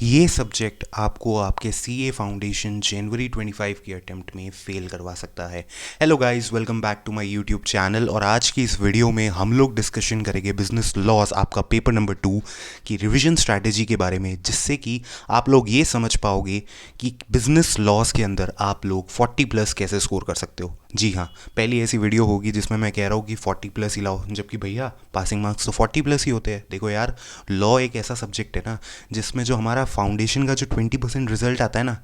ये सब्जेक्ट आपको आपके सीए फाउंडेशन जनवरी 25 की अटेम्प्ट में फेल करवा सकता है। Hello guys, welcome back to my YouTube channel. और आज की इस वीडियो में हम लोग डिस्कशन करेंगे बिजनेस लॉस आपका पेपर नंबर 2 की रिवीजन स्ट्रैटेजी के बारे में, जिससे कि आप लोग ये समझ पाओगे कि बिजनेस लॉस के अंदर आप लोग 40 प्लस कैसे स्कोर कर सकते हो। जी हाँ, पहली ऐसी वीडियो होगी जिसमें मैं कह रहा हूँ कि 40 प्लस ही लाओ, जबकि भैया पासिंग मार्क्स तो 40 प्लस ही होते हैं। देखो यार, लॉ एक ऐसा सब्जेक्ट है ना जिसमें जो हमारा फाउंडेशन का जो 20% रिजल्ट आता है ना,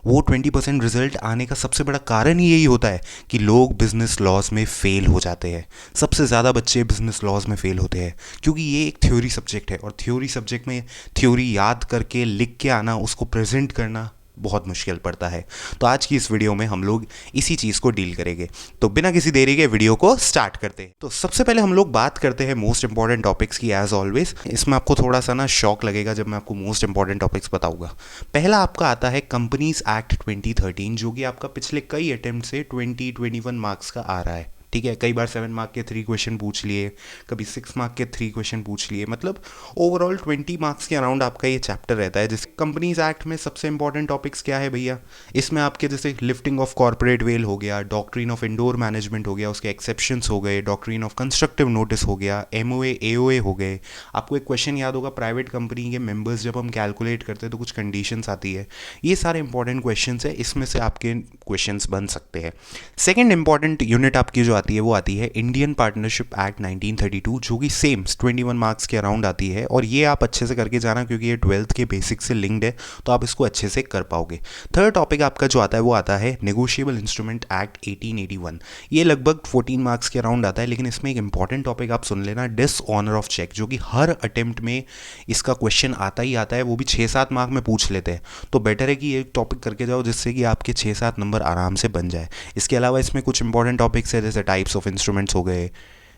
वो 20% रिजल्ट आने का सबसे बड़ा कारण ही यही होता है कि लोग बिजनेस लॉस में फेल हो जाते हैं। सबसे ज़्यादा बच्चे बिजनेस लॉस में फेल होते हैं क्योंकि ये एक थ्योरी सब्जेक्ट है, और थ्योरी सब्जेक्ट में थ्योरी याद करके लिख के आना, उसको प्रेजेंट करना बहुत मुश्किल पड़ता है। तो आज की इस वीडियो में हम लोग इसी चीज़ को डील करेंगे। तो बिना किसी देरी के वीडियो को स्टार्ट करते हैं। तो सबसे पहले हम लोग बात करते हैं मोस्ट इंपॉर्टेंट टॉपिक्स की। एज ऑलवेज इसमें आपको थोड़ा सा ना शॉक लगेगा जब मैं आपको मोस्ट इंपॉर्टेंट टॉपिक्स बताऊंगा। पहला आपका आता है कंपनीज एक्ट 2013, जो कि आपका पिछले कई अटेम्प्ट से 21 मार्क्स का आ रहा है। ठीक है, कई बार 7 मार्क के 3 क्वेश्चन पूछ लिए, कभी 6 मार्क के 3 क्वेश्चन पूछ लिए, मतलब ओवरऑल 20 मार्क्स के अराउंड आपका ये चैप्टर रहता है। जैसे कंपनीज एक्ट में सबसे इंपॉर्टेंट टॉपिक्स क्या है भैया, इसमें आपके जैसे लिफ्टिंग ऑफ कॉर्पोरेट वेल हो गया, डॉक्ट्रिन ऑफ इंडोर मैनेजमेंट हो गया, उसके एक्सेप्शंस हो गए, डॉक्ट्रिन ऑफ कंस्ट्रक्टिव नोटिस हो गया, एमओए एओए हो गए। आपको एक क्वेश्चन याद होगा, प्राइवेट कंपनी के मेंबर्स जब हम कैलकुलेट करते हैं तो कुछ कंडीशंस आती है। ये सारे इंपॉर्टेंट क्वेश्चंस है, इसमें से आपके क्वेश्चंस बन सकते हैं। सेकेंड इंपॉर्टेंट यूनिट आपकी जो आती है वो आती है इंडियन पार्टनरशिप एक्ट 1932, जो कि सेम 21 मार्क्स के अराउंड आती है। और ये आप अच्छे से करके जाना क्योंकि ये 12th के बेसिक से लिंक्ड है, तो आप इसको अच्छे से कर पाओगे। थर्ड टॉपिक आपका जो आता है वो आता है नेगोशिएबल इंस्ट्रूमेंट एक्ट 1881। ये लगभग 14 मार्क्स के अराउंड आता है, लेकिन इसमें एक इंपॉर्टेंट टॉपिक आप सुन लेना, डिसऑनर ऑफ चेक, जो कि हर अटेम्प्ट में इसका क्वेश्चन आता ही आता है, वो भी 6-7 मार्क में पूछ लेते हैं। तो बेटर है कि ये टॉपिक करके जाओ जिससे कि आपके 6-7 नंबर आराम से बन जाए। इसके अलावा इसमें कुछ इंपॉर्टेंट टॉपिक्स है, जैसे टाइप्स ऑफ इंस्ट्रूमेंट्स हो गए।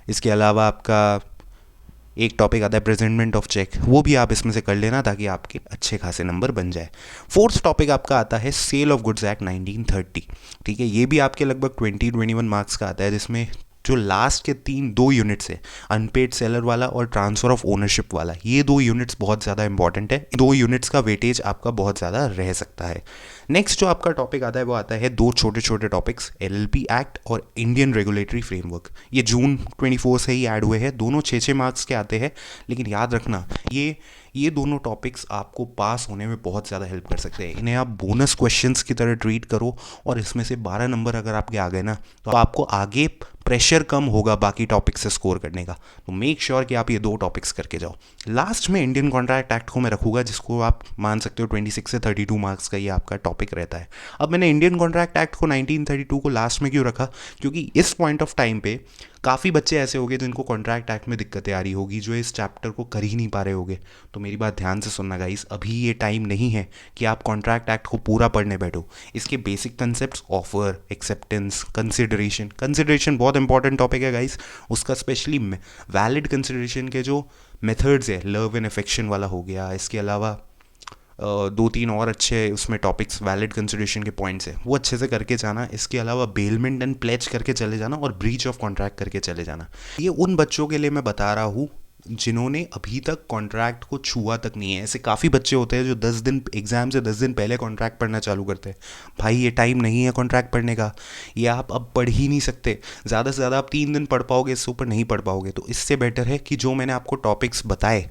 इसके अलावा आपका एक टॉपिक आता है प्रेजेंटमेंट ऑफ चेक, वो भी आप इसमें से कर लेना ताकि आपके अच्छे खासे नंबर बन जाए। फोर्थ टॉपिक आपका आता है सेल ऑफ गुड्स एक्ट 1930। ठीक है, ये भी आपके लगभग 20-21 मार्क्स का आता है, जिसमें जो लास्ट के 2 यूनिट्स है, अनपेड सेलर वाला और ट्रांसफर ऑफ ओनरशिप वाला, ये 2 यूनिट्स बहुत ज़्यादा इंपॉर्टेंट है। 2 यूनिट्स का वेटेज आपका बहुत ज़्यादा रह सकता है। नेक्स्ट जो आपका टॉपिक आता है वो आता है 2 छोटे छोटे टॉपिक्स, एलएलपी एक्ट और इंडियन रेगुलेटरी फ्रेमवर्क। ये जून 24 से ही ऐड हुए हैं, दोनों 6-6 मार्क्स के आते हैं। लेकिन याद रखना, ये दोनों टॉपिक्स आपको पास होने में बहुत ज़्यादा हेल्प कर सकते हैं। इन्हें आप बोनस क्वेश्चंस की तरह ट्रीट करो, और इसमें से 12 नंबर अगर आपके आ गए ना, तो आपको आगे प्रेशर कम होगा बाकी टॉपिक्स से स्कोर करने का। तो मेक श्योर कि आप ये 2 टॉपिक्स करके जाओ। लास्ट में इंडियन कॉन्ट्रैक्ट एक्ट को मैं रखूँगा, जिसको आप मान सकते हो 26 से 32 मार्क्स का ये आपका टॉपिक रहता है। अब मैंने इंडियन कॉन्ट्रैक्ट एक्ट को 1932 को लास्ट में क्यों रखा, क्योंकि इस पॉइंट ऑफ टाइम पे काफ़ी बच्चे ऐसे होंगे जिनको कॉन्ट्रैक्ट एक्ट में दिक्कतें आ रही होगी, जो इस चैप्टर को कर ही नहीं पा रहे होंगे। तो मेरी बात ध्यान से सुनना गाइस, अभी ये टाइम नहीं है कि आप कॉन्ट्रैक्ट एक्ट को पूरा पढ़ने बैठो। इसके basic concepts, offer, acceptance, consideration बहुत इंपॉर्टेंट टॉपिक है गाइस। उसका स्पेशली वैलिड कंसिडरेशन के जो मेथड्स है, लव एंड अफेक्शन वाला हो गया। इसके अलावा 2-3 और अच्छे उसमें टॉपिक्स, वैलिड कंसिडरेशन के पॉइंट्स है, वो अच्छे से करके जाना। इसके अलावा बेलमेंट एंड प्लेज करके चले जाना, और ब्रीच ऑफ कॉन्ट्रैक्ट करके चले जाना। ये उन बच्चों के लिए मैं बता रहा हूँ जिन्होंने अभी तक कॉन्ट्रैक्ट को छुआ तक नहीं है। ऐसे काफ़ी बच्चे होते हैं जो 10 दिन एग्जाम से 10 दिन पहले कॉन्ट्रैक्ट पढ़ना चालू करते हैं। भाई ये टाइम नहीं है कॉन्ट्रैक्ट पढ़ने का, ये आप अब पढ़ ही नहीं सकते। ज़्यादा से ज़्यादा आप 3 दिन पढ़ पाओगे, इससे ऊपर नहीं पढ़ पाओगे। तो इससे बेटर है कि जो मैंने आपको टॉपिक्स बताए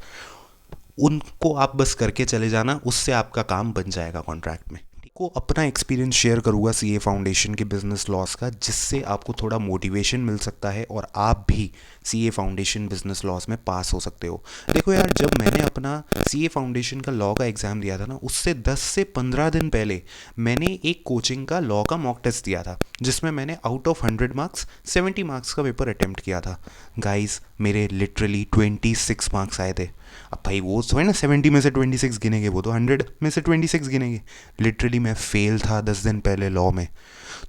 उनको आप बस करके चले जाना, उससे आपका काम बन जाएगा कॉन्ट्रैक्ट में। को अपना एक्सपीरियंस शेयर करूँगा सीए फाउंडेशन के बिजनेस लॉस का, जिससे आपको थोड़ा मोटिवेशन मिल सकता है और आप भी सीए फाउंडेशन बिजनेस लॉस में पास हो सकते हो। देखो यार, जब मैंने अपना सीए फाउंडेशन का लॉ का एग्ज़ाम दिया था ना, उससे 10 से 15 दिन पहले मैंने एक कोचिंग का लॉ का मॉक टेस्ट दिया था, जिसमें मैंने आउट ऑफ 100 मार्क्स 70 मार्क्स का पेपर अटेम्प्ट किया था। गाइस, मेरे लिटरली 26 मार्क्स आए थे। अब भाई वो तो है ना, 70 में से 26 गिनेंगे, वो तो 100 में से 26 गिनेंगे। लिटरली मैं फेल था 10 दिन पहले लॉ में।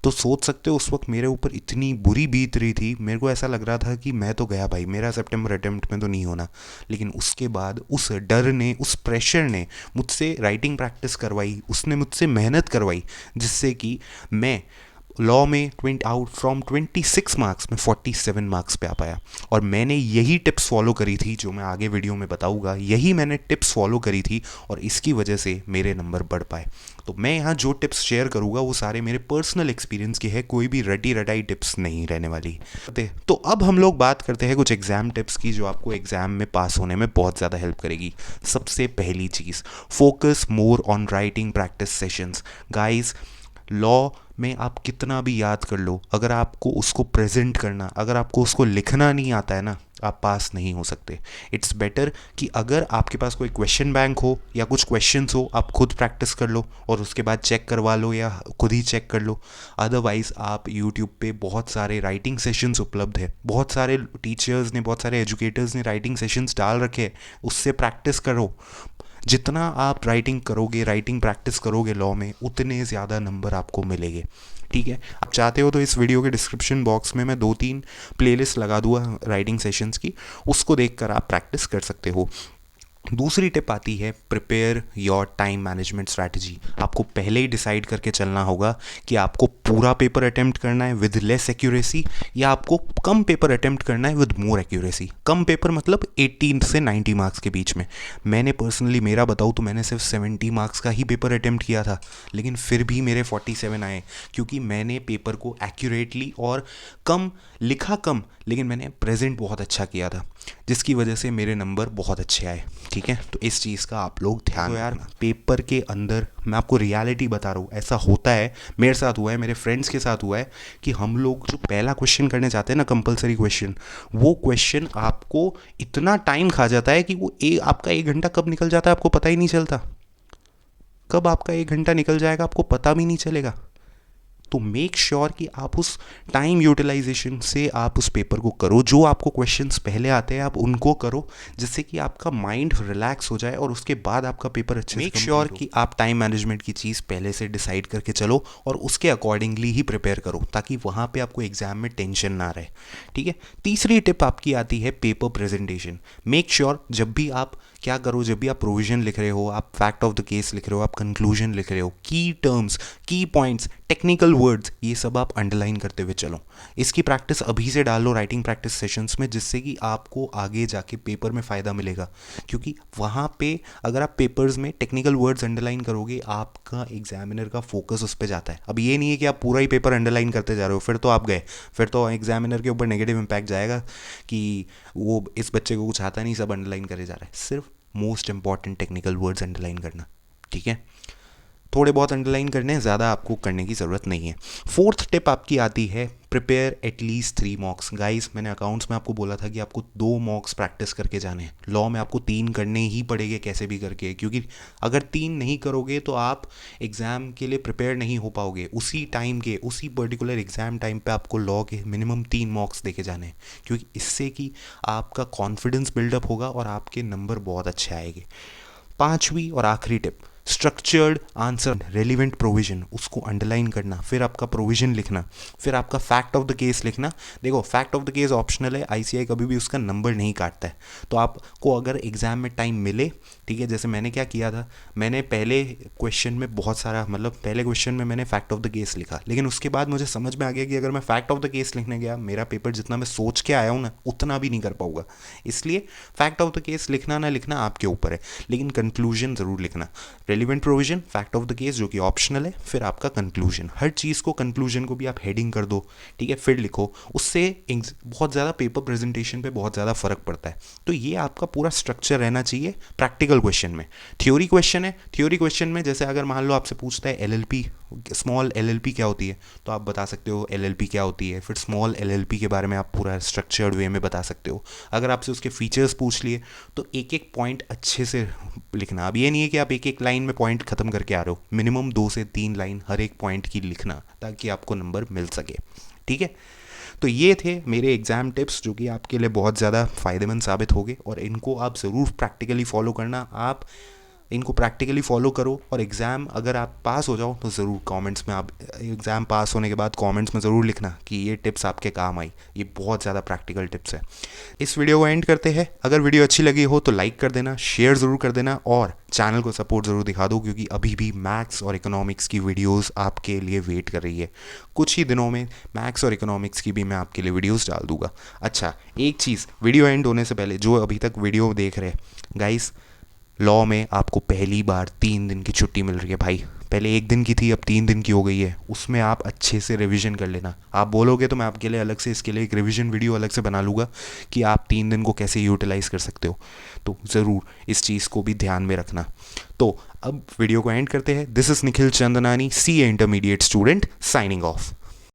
तो सोच सकते हो उस वक्त मेरे ऊपर इतनी बुरी बीत रही थी, मेरे को ऐसा लग रहा था कि मैं तो गया भाई, मेरा सितंबर अटेम्प्ट में तो नहीं होना। लेकिन उसके बाद उस डर ने, उस प्रेशर ने मुझसे राइटिंग प्रैक्टिस करवाई, उसने मुझसे मेहनत करवाई, जिससे कि मैं लॉ में 20 आउट फ्रॉम 26 मार्क्स में 47 मार्क्स पे आ पाया। और मैंने यही टिप्स फॉलो करी थी जो मैं आगे वीडियो में बताऊंगा, यही मैंने टिप्स फॉलो करी थी और इसकी वजह से मेरे नंबर बढ़ पाए। तो मैं यहाँ जो टिप्स शेयर करूँगा वो सारे मेरे पर्सनल एक्सपीरियंस के हैं, कोई भी रटी रटाई टिप्स नहीं रहने वाली। तो अब हम लोग बात करते हैं कुछ एग्ज़ाम टिप्स की जो आपको एग्ज़ाम में पास होने में बहुत ज़्यादा हेल्प करेगी। सबसे पहली चीज़, focus more on writing practice sessions. Guys, law में आप कितना भी याद कर लो, अगर आपको उसको प्रेजेंट करना, अगर आपको उसको लिखना नहीं आता है ना, आप पास नहीं हो सकते। इट्स बेटर कि अगर आपके पास कोई क्वेश्चन बैंक हो या कुछ क्वेश्चंस हो, आप खुद प्रैक्टिस कर लो और उसके बाद चेक करवा लो या खुद ही चेक कर लो। अदरवाइज़ आप यूट्यूब पे बहुत सारे राइटिंग सेशंस उपलब्ध है, बहुत सारे टीचर्स ने, बहुत सारे एजुकेटर्स ने राइटिंग सेशंस डाल रखे हैं, उससे प्रैक्टिस करो। जितना आप राइटिंग करोगे, राइटिंग प्रैक्टिस करोगे लॉ में, उतने ज़्यादा नंबर आपको मिलेंगे। ठीक है, आप चाहते हो तो इस वीडियो के डिस्क्रिप्शन बॉक्स में मैं 2-3 प्लेलिस्ट लगा दूँगा राइटिंग सेशंस की, उसको देखकर आप प्रैक्टिस कर सकते हो। दूसरी टिप आती है prepare your time management strategy. आपको पहले ही डिसाइड करके चलना होगा कि आपको पूरा पेपर अटेम्प्ट करना है विद लेस एक्यूरेसी या आपको कम पेपर अटेम्प्ट करना है with more accuracy. Come paper मतलब 18 से 90 मार्क्स के बीच में। मैंने पर्सनली मेरा बताऊँ तो मैंने सिर्फ 70 मार्क्स का ही पेपर अटेम्प्ट किया था, लेकिन फिर भी मेरे 47 आए, क्योंकि मैंने पेपर को एक्यूरेटली और कम लिखा, कम लेकिन मैंने प्रेजेंट बहुत अच्छा किया था, जिसकी वजह से मेरे नंबर बहुत अच्छे आए। ठीक है, तो इस चीज़ का आप लोग ध्यान। तो यार, पेपर के अंदर मैं आपको रियलिटी बता रहा हूँ, ऐसा होता है, मेरे साथ हुआ है, मेरे फ्रेंड्स के साथ हुआ है कि हम लोग जो पहला क्वेश्चन करने जाते हैं ना, कंपलसरी क्वेश्चन, वो क्वेश्चन आपको इतना टाइम खा जाता है कि वो आपका 1 घंटा कब निकल जाता है आपको पता ही नहीं चलता। कब आपका 1 घंटा निकल जाएगा आपको पता भी नहीं चलेगा। तो मेक श्योर कि आप उस टाइम यूटिलाइजेशन से आप उस पेपर को करो, जो आपको क्वेश्चंस पहले आते हैं आप उनको करो, जिससे कि आपका माइंड रिलैक्स हो जाए और उसके बाद आपका पेपर अच्छे से। मेक श्योर कि आप टाइम मैनेजमेंट की चीज़ पहले से डिसाइड करके चलो और उसके अकॉर्डिंगली ही प्रिपेयर करो, ताकि वहाँ पे आपको एग्जाम में टेंशन ना रहे। ठीक है, तीसरी टिप आपकी आती है पेपर प्रेजेंटेशन। मेक श्योर जब भी आप क्या करो, जब भी आप प्रोविजन लिख रहे हो, आप फैक्ट ऑफ द केस लिख रहे हो, आप कंक्लूजन लिख रहे हो, की टर्म्स, की पॉइंट्स, टेक्निकल वर्ड्स, ये सब आप अंडरलाइन करते हुए चलो। इसकी प्रैक्टिस अभी से डालो राइटिंग प्रैक्टिस सेशंस में, जिससे कि आपको आगे जाके पेपर में फ़ायदा मिलेगा। क्योंकि वहाँ पे अगर आप पेपर्स में टेक्निकल वर्ड्स अंडरलाइन करोगे, आपका एग्जामिनर का फोकस उस पर जाता है। अब ये नहीं है कि आप पूरा ही पेपर अंडरलाइन करते जा रहे हो, फिर तो आप गए, फिर तो एग्जामिनर के ऊपर नेगेटिव इम्पैक्ट जाएगा कि वो इस बच्चे को कुछ आता नहीं, सब अंडरलाइन करे जा रहा है। सिर्फ most important technical words underline करना। ठीक है, थोड़े बहुत अंडरलाइन करने हैं, ज़्यादा आपको करने की ज़रूरत नहीं है। फोर्थ टिप आपकी आती है प्रिपेयर एटलीस्ट 3 मॉक्स। गाइस, मैंने अकाउंट्स में आपको बोला था कि आपको 2 मॉक्स प्रैक्टिस करके जाने हैं। लॉ में आपको 3 करने ही पड़ेंगे कैसे भी करके, क्योंकि अगर 3 नहीं करोगे तो आप एग्ज़ाम के लिए प्रिपेयर नहीं हो पाओगे। उसी टाइम के, उसी पर्टिकुलर एग्ज़ाम टाइम पे आपको लॉ के मिनिमम 3 मॉक्स देके जाने हैं, क्योंकि इससे कि आपका कॉन्फिडेंस बिल्डअप होगा और आपके नंबर बहुत अच्छे आएंगे। पांचवी और आखिरी tip, structured answer relevant provision, उसको अंडरलाइन करना, फिर आपका प्रोविजन लिखना, फिर आपका फैक्ट ऑफ द केस लिखना। देखो, fact of the case optional है, आईसीआई कभी भी उसका नंबर नहीं काटता है। तो आपको अगर एग्जाम में टाइम मिले, ठीक है, जैसे मैंने क्या किया था, मैंने पहले क्वेश्चन में बहुत सारा, मतलब पहले क्वेश्चन में मैंने फैक्ट ऑफ द केस लिखा, लेकिन उसके बाद मुझे समझ में आ गया कि अगर मैं फैक्ट ऑफ द केस लिखने गया, मेरा पेपर जितना मैं सोच के आया हूँ ना, उतना भी नहीं कर पाऊंगा। इसलिए फैक्ट ऑफ द केस लिखना ना लिखना आपके ऊपर है, लेकिन कंक्लूजन ज़रूर लिखना। Relevant provision, fact of the case जो कि ऑप्शनल है, फिर आपका कंक्लूजन। हर चीज़ को, कंक्लूजन को भी आप हेडिंग कर दो, ठीक है, फिर लिखो। उससे बहुत ज़्यादा पेपर प्रेजेंटेशन पे बहुत ज़्यादा फर्क पड़ता है। तो ये आपका पूरा स्ट्रक्चर रहना चाहिए प्रैक्टिकल क्वेश्चन में। थ्योरी क्वेश्चन है, थ्योरी क्वेश्चन में जैसे अगर मान लो आपसे पूछता है एलएलपी, स्मॉल एलएलपी क्या होती है, तो आप बता सकते हो एलएलपी क्या होती है, फिर स्मॉल एलएलपी के बारे में आप पूरा स्ट्रक्चर्ड वे में बता सकते हो। अगर आपसे उसके फीचर्स पूछ लिए तो एक एक पॉइंट अच्छे से लिखना। अब ये नहीं है कि आप एक एक लाइन में पॉइंट खत्म करके आ रहे हो, मिनिमम 2 से 3 लाइन हर एक पॉइंट की लिखना, ताकि आपको नंबर मिल सके। ठीक है, तो ये थे मेरे एग्ज़ाम टिप्स, जो कि आपके लिए बहुत ज़्यादा फ़ायदेमंद साबित होंगे और इनको आप ज़रूर प्रैक्टिकली फॉलो करना। आप इनको प्रैक्टिकली फॉलो करो और एग्ज़ाम अगर आप पास हो जाओ तो ज़रूर कमेंट्स में, आप एग्ज़ाम पास होने के बाद कमेंट्स में ज़रूर लिखना कि ये टिप्स आपके काम आई। ये बहुत ज़्यादा प्रैक्टिकल टिप्स है। इस वीडियो को एंड करते हैं। अगर वीडियो अच्छी लगी हो तो लाइक कर देना, शेयर ज़रूर कर देना और चैनल को सपोर्ट ज़रूर दिखा दो, क्योंकि अभी भी मैथ्स और इकोनॉमिक्स की वीडियोस आपके लिए वेट कर रही है। कुछ ही दिनों में मैथ्स और इकोनॉमिक्स की भी मैं आपके लिए वीडियोस डाल दूंगा। अच्छा, एक चीज़, वीडियो एंड होने से पहले जो अभी तक वीडियो देख रहे हैं गाइस, लॉ में आपको पहली बार 3 दिन की छुट्टी मिल रही है भाई। पहले 1 दिन की थी, अब 3 दिन की हो गई है। उसमें आप अच्छे से रिवीजन कर लेना। आप बोलोगे तो मैं आपके लिए अलग से इसके लिए एक रिवीजन वीडियो अलग से बना लूँगा कि आप 3 दिन को कैसे यूटिलाइज़ कर सकते हो। तो ज़रूर इस चीज़ को भी ध्यान में रखना। तो अब वीडियो को एंड करते हैं। This is Nikhil Chandnani, C A intermediate student, signing of.